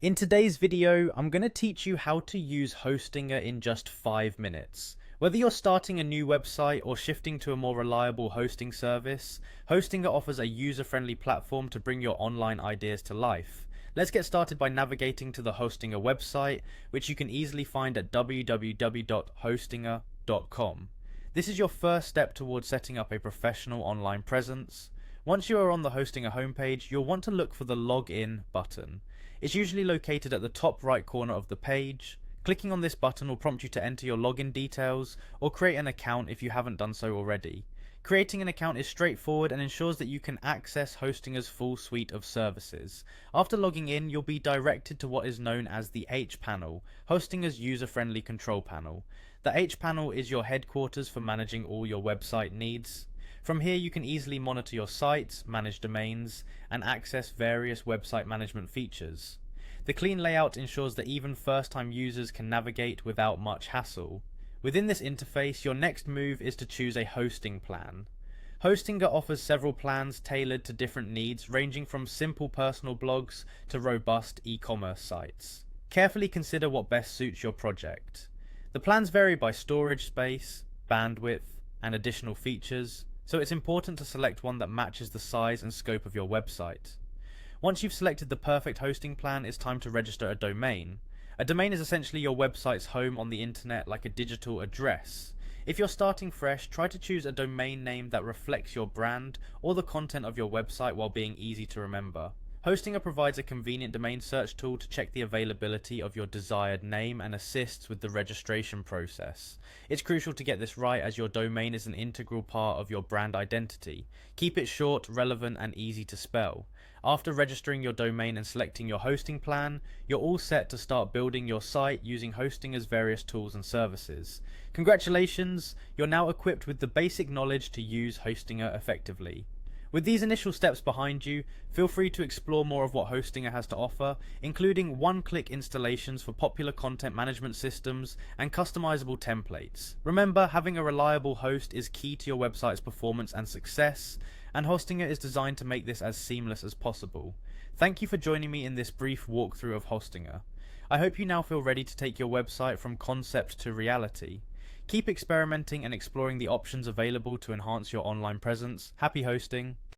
In today's video, I'm going to teach you how to use Hostinger in just 5 minutes. Whether you're starting a new website or shifting to a more reliable hosting service, Hostinger offers a user-friendly platform to bring your online ideas to life. Let's get started by navigating to the Hostinger website, which you can easily find at www.hostinger.com. This is your first step towards setting up a professional online presence. Once you are on the Hostinger homepage, you'll want to look for the Login button. It's usually located at the top right corner of the page. Clicking on this button will prompt you to enter your login details or create an account if you haven't done so already. Creating an account is straightforward and ensures that you can access Hostinger's full suite of services. After logging in, you'll be directed to what is known as the H panel, Hostinger's user-friendly control panel. The H panel is your headquarters for managing all your website needs. From here you can easily monitor your sites, manage domains, and access various website management features. The clean layout ensures that even first-time users can navigate without much hassle. Within this interface, your next move is to choose a hosting plan. Hostinger offers several plans tailored to different needs, ranging from simple personal blogs to robust e-commerce sites. Carefully consider what best suits your project. The plans vary by storage space, bandwidth, and additional features, so it's important to select one that matches the size and scope of your website. Once you've selected the perfect hosting plan, it's time to register a domain. A domain is essentially your website's home on the internet, like a digital address. If you're starting fresh, try to choose a domain name that reflects your brand or the content of your website while being easy to remember. Hostinger provides a convenient domain search tool to check the availability of your desired name and assists with the registration process. It's crucial to get this right as your domain is an integral part of your brand identity. Keep it short, relevant, and easy to spell. After registering your domain and selecting your hosting plan, you're all set to start building your site using Hostinger's various tools and services. Congratulations, you're now equipped with the basic knowledge to use Hostinger effectively. With these initial steps behind you, feel free to explore more of what Hostinger has to offer, including one-click installations for popular content management systems and customizable templates. Remember, having a reliable host is key to your website's performance and success, and Hostinger is designed to make this as seamless as possible. Thank you for joining me in this brief walkthrough of Hostinger. I hope you now feel ready to take your website from concept to reality. Keep experimenting and exploring the options available to enhance your online presence. Happy hosting!